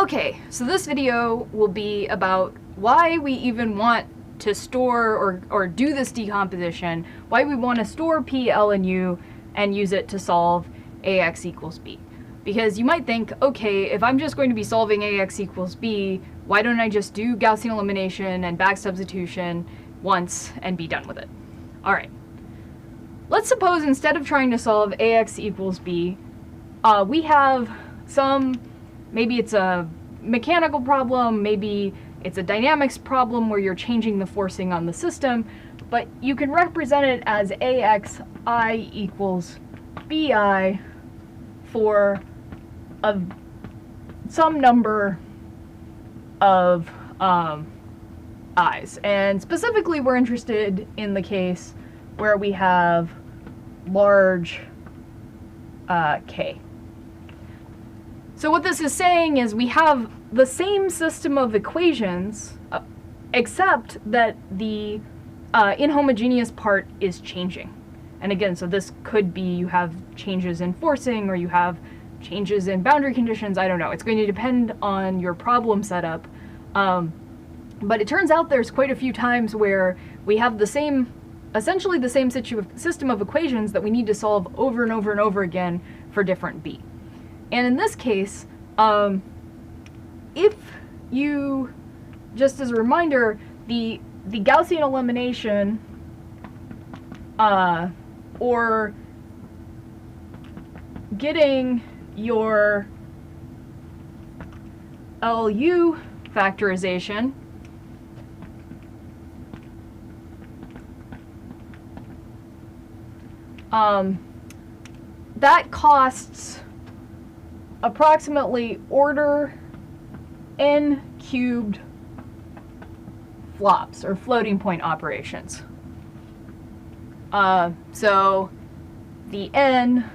Okay, so this video will be about why we even want to store or do this decomposition, why we want to store P, L, and U and use it to solve AX equals B. Because you might think, okay, if I'm just going to be solving AX equals B, why don't I just do Gaussian elimination and back substitution once and be done with it? All right. Let's suppose instead of trying to solve AX equals B, we have some, maybe it's a mechanical problem, maybe it's a dynamics problem where you're changing the forcing on the system, but you can represent it as AXI equals BI for some number of i's. And specifically we're interested in the case where we have large K. So what this is saying is we have the same system of equations, except that the inhomogeneous part is changing. And again, so this could be you have changes in forcing or you have changes in boundary conditions, I don't know. It's going to depend on your problem setup. But it turns out there's quite a few times where we have the same, essentially the same system of equations that we need to solve over and over and over again for different B. And in this case, if you, just as a reminder, the Gaussian elimination or getting your LU factorization that costs approximately order n cubed flops, or floating point operations. So the n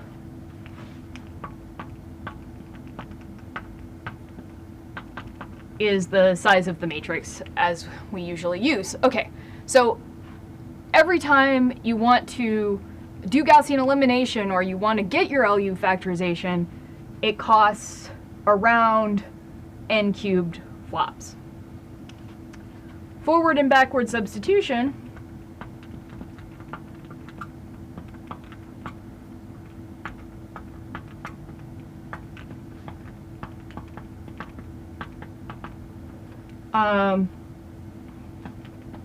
is the size of the matrix as we usually use. Okay, so every time you want to do Gaussian elimination or you want to get your LU factorization, it costs around n cubed flops. Forward and backward substitution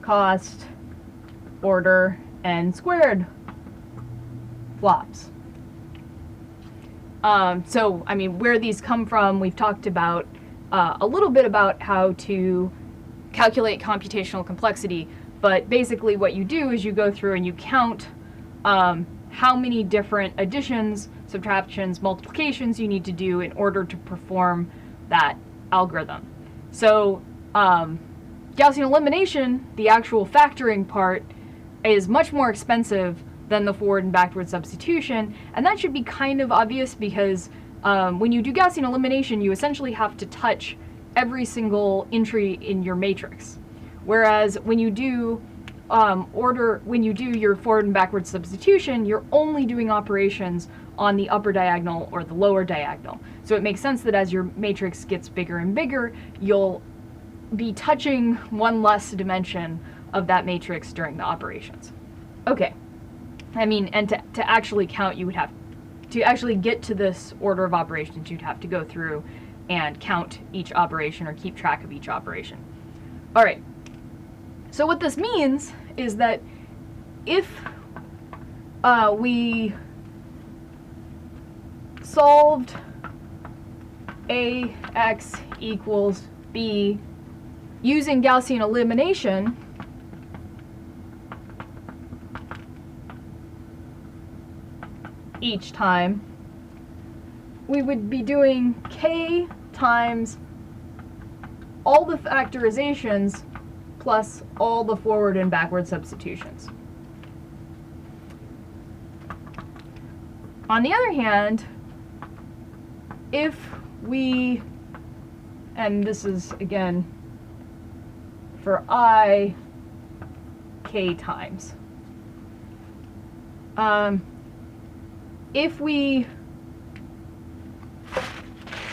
cost order n squared flops. So, I mean, where these come from, we've talked about a little bit about how to calculate computational complexity, but basically what you do is you go through and you count how many different additions, subtractions, multiplications you need to do in order to perform that algorithm. So, Gaussian elimination, the actual factoring part, is much more expensive than the forward and backward substitution, and that should be kind of obvious because when you do Gaussian elimination, you essentially have to touch every single entry in your matrix. Whereas when you do your forward and backward substitution, you're only doing operations on the upper diagonal or the lower diagonal. So it makes sense that as your matrix gets bigger and bigger, you'll be touching one less dimension of that matrix during the operations. Okay. I mean, and to actually count, you would have to actually get to this order of operations, you'd have to go through and count each operation or keep track of each operation. All right. So what this means is that if we solved AX equals B using Gaussian elimination, each time, we would be doing K times all the factorizations plus all the forward and backward substitutions. On the other hand, if we, and this is again for I K times, if we,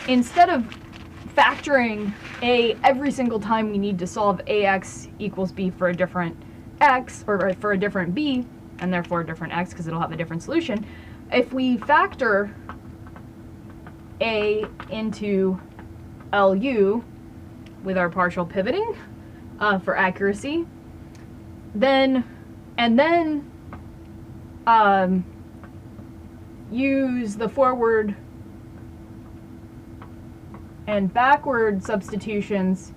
instead of factoring a every single time we need to solve ax equals b for a different x, or for a different b, and therefore a different x because it'll have a different solution. If we factor a into LU with our partial pivoting for accuracy, then use the forward and backward substitutions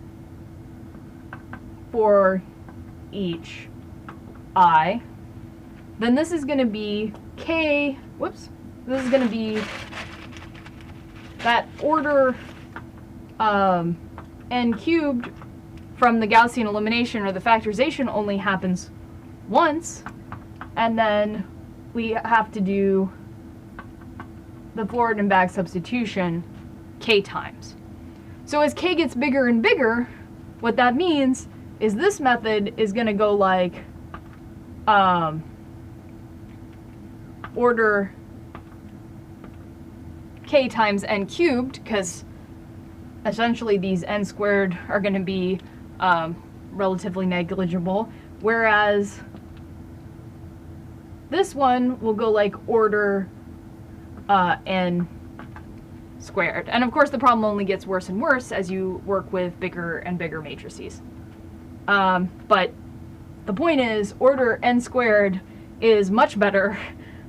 for each I, then this is going to be k, whoops, this is going to be that order n cubed from the Gaussian elimination, or the factorization, only happens once, and then we have to do the forward and back substitution k times. So as k gets bigger and bigger, what that means is this method is going to go like order k times n cubed, because essentially these n squared are going to be relatively negligible, whereas this one will go like order n squared. And of course the problem only gets worse and worse as you work with bigger and bigger matrices. But the point is, order n squared is much better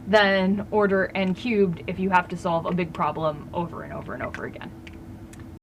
than order n cubed if you have to solve a big problem over and over and over again.